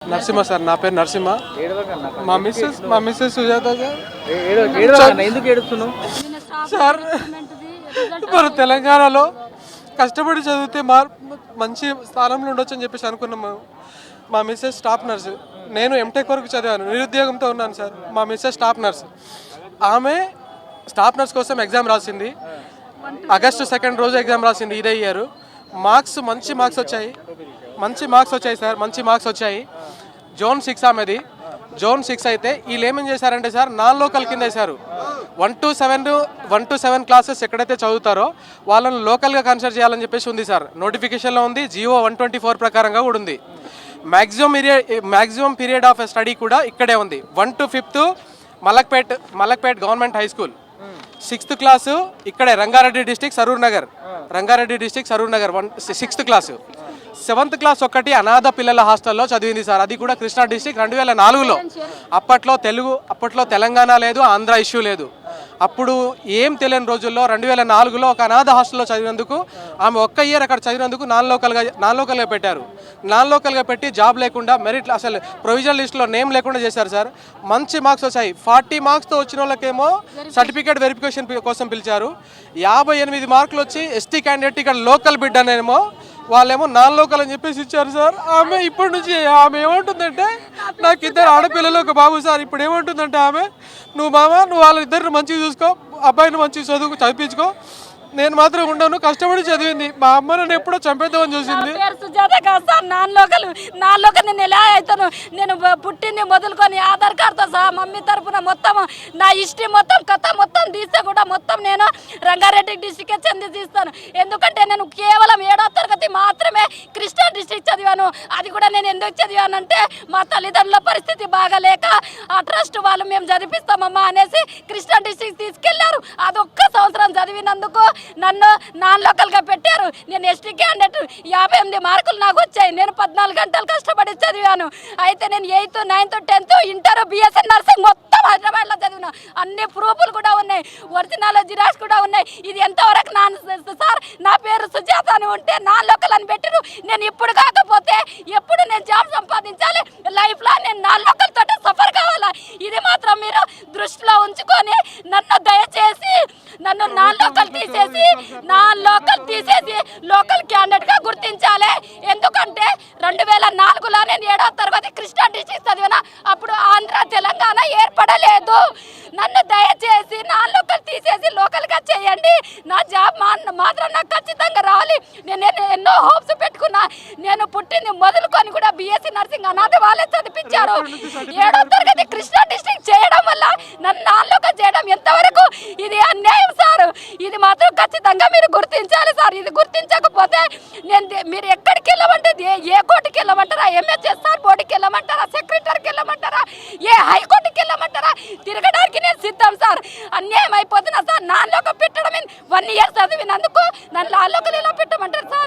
Narasimha sir, నా పేరు నరసింహ. మా మిస్సెస్ సుజాత సార్. ఎందుకు ఏడుస్తున్నావు సార్, మనం తెలంగాణలో కష్టపడి చదివితే మంచి స్థానంలో ఉండొచ్చు అని చెప్పేసి అనుకున్నాము. మా మిస్సెస్ స్టాఫ్ నర్సు, నేను ఎంటెక్ వరకు చదివాను, నిరుద్యోగంతో ఉన్నాను సార్. మా మిస్సెస్ స్టాఫ్ నర్స్, ఆమె స్టాఫ్ నర్స్ కోసం ఎగ్జామ్ రాసింది. ఆగస్టు 2 రోజు ఎగ్జామ్ రాసింది ఇదే ఇయర్. మంచి మార్క్స్ వచ్చాయి సార్, మంచి మార్క్స్ వచ్చాయి. జోన్ 6 ఆమెది, జోన్ 6 అయితే వీళ్ళు ఏమేం చేశారంటే సార్, నాన్ లోకల్ కింద వేశారు. 1 to 7 క్లాసెస్ ఎక్కడైతే చదువుతారో వాళ్ళని లోకల్గా కన్సిడర్ చేయాలని చెప్పేసి ఉంది సార్. నోటిఫికేషన్లో ఉంది, జియో 124 ప్రకారంగా కూడా ఉంది. మ్యాక్సిమం పీరియడ్ ఆఫ్ స్టడీ కూడా ఇక్కడే ఉంది. 1 to 5 Malakpet government high school, 6th class ఇక్కడే Rangareddy district Saroornagar 6th class. 7th class ఒక్కటి అనాథ పిల్లల హాస్టల్లో చదివింది సార్, అది కూడా కృష్ణా డిస్టిక్ 2004లో. అప్పట్లో తెలంగాణ లేదు, ఆంధ్ర ఇష్యూ లేదు. అప్పుడు ఏం తెలియని రోజుల్లో 2004లో ఒక అనాథ హాస్టల్లో చదివినందుకు, ఆమె ఒక్క ఇయర్ అక్కడ చదివినందుకు నాన్ లోకల్గా పెట్టారు. నాన్ లోకల్గా పెట్టి జాబ్ లేకుండా, మెరిట్ అసలు ప్రొవిజనల్ లిస్ట్లో నేమ్ లేకుండా చేశారు సార్. మంచి మార్క్స్ వచ్చాయి. 40 మార్క్స్తో వచ్చిన వాళ్ళకేమో సర్టిఫికేట్ వెరిఫికేషన్ కోసం పిలిచారు. 58 మార్కులు వచ్చి ఎస్టీ క్యాండిడేట్ ఇక్కడ లోకల్ బిడ్ అనేమో వాళ్ళేమో నాన్ లోకల్ అని చెప్పేసి ఇచ్చారు సార్. ఆమె ఇప్పటి నుంచి ఏమంటుందంటే, నాకు 2 ఆడపిల్లలు 1 బాబు సార్. ఇప్పుడు ఏమంటుందంటే ఆమె, నువ్వు వాళ్ళిద్దరిని మంచిగా చూసుకో, అబ్బాయిని మంచిగా చదివించుకో, నేను మాత్రం ఉండను, కష్టపడి చదివింది. మా అమ్మ నన్ను ఎప్పుడో చంపేద్దామని చూసింది. నాన్ లోకల్ నేను ఎలా అవుతాను, నేను పుట్టింది మొదలుకొని ఆధార్ కార్డుతో సహా మమ్మీ తరఫున మొత్తం నా హిస్టరీ మొత్తం కథ మొత్తం తీస్తే కూడా మొత్తం నేను రంగారెడ్డి డిస్టిక్ చెంది తీస్తాను. ఎందుకంటే నేను కేవలం 7వ తరగతి మాత్రమే కృష్ణా డిస్టిక్ చదివాను. అది కూడా నేను ఎందుకు చదివానంటే, మా తల్లిదండ్రుల పరిస్థితి బాగాలేక ఆ ట్రస్ట్ వాళ్ళు మేము చదివిస్తామమ్మా అనేసి కృష్ణా డిస్టిక్ తీసుకెళ్లారు. అదొక్క సంవత్సరం చదివినందుకు నన్ను నాన్ లోకల్గా పెట్టారు. నేను ఎస్టీ క్యాండిడేట్, 58 మార్కులు నాకు వచ్చాయి. నేను 14 గంటలు కష్టపడి చదివాను. అయితే నేను 8th, 9th, 10th, inter, BSc nursing మొత్తం హైదరాబాద్లో చదివిన. అన్ని ప్రూఫ్లు కూడా ఉన్నాయి, ఒరిజినల్ జిరాక్స్ కూడా ఉన్నాయి. ఇది ఎంతవరకు సార్, నా పేరు సుజాత అని ఉంటే నాన్ లోకల్ అని పెట్టిరు. నేను ఇప్పుడు కాకపోతే ఎప్పుడు నేను జాబ్ సంపాదించాలి, లైఫ్లో నేను నాన్ లోకల్ తోటి సఫర్ కావాలా? ఇది మాత్రం మీరు దృష్టిలో ఉంచుకొని దయచేసి నన్ను నాన్ లోకల్ తీసేసి లోకల్ క్యాండిడేట్ గా గుర్తించాలి. ఎందుకంటే 2004లో నేను 7వ తరగతి కృష్ణా డిస్ట్రిక్ట్ చదివిన. అప్పుడు ఆంధ్ర తెలంగాణ ఏర్పడలేదు. నన్ను దయచేసి నాన్ లోకల్ తీసేసి లోకల్ గా చేయండి. నా జాబ్ మాత్రం నాకు ఖచ్చితంగా రావాలి. నేను ఎన్నో హోప్స్ పెట్టుకున్నా. నేను పుట్టింది మొదలుకొని కూడా బిఎస్సీ నర్సింగ్ అనాథ వాళ్ళే చదివించారు. 7వ తరగతి కృష్ణా డిస్ట్రిక్ట్ చేయడం వల్ల నన్ను నాన్ లోకల్ చేయడం ఎంతవరకు ఇది అన్యాయం సార్. ఇది మాత్రం ఖచ్చితంగా మీరు గుర్తించాలి సార్. ఇది గుర్తించకపోతే మీరు ఎక్కడికి వెళ్ళమంటే, ఏ కోర్టుకి వెళ్ళమంటారా, ఎంహెచ్ఎస్ఆర్ బోర్డుకి వెళ్ళమంటారా, సెక్రటరీకి వెళ్ళమంటారా, ఏ హైకోర్టుకి వెళ్ళమంటారా, తిరగడానికి నేను సిద్ధం సార్. అన్యాయం అయిపోతున్నా సార్. నాన్ లోకల్ పెట్టడం 1 year చదివినందుకు నన్ను నాన్ లోకల్ ఎలా పెట్టమంటారు సార్?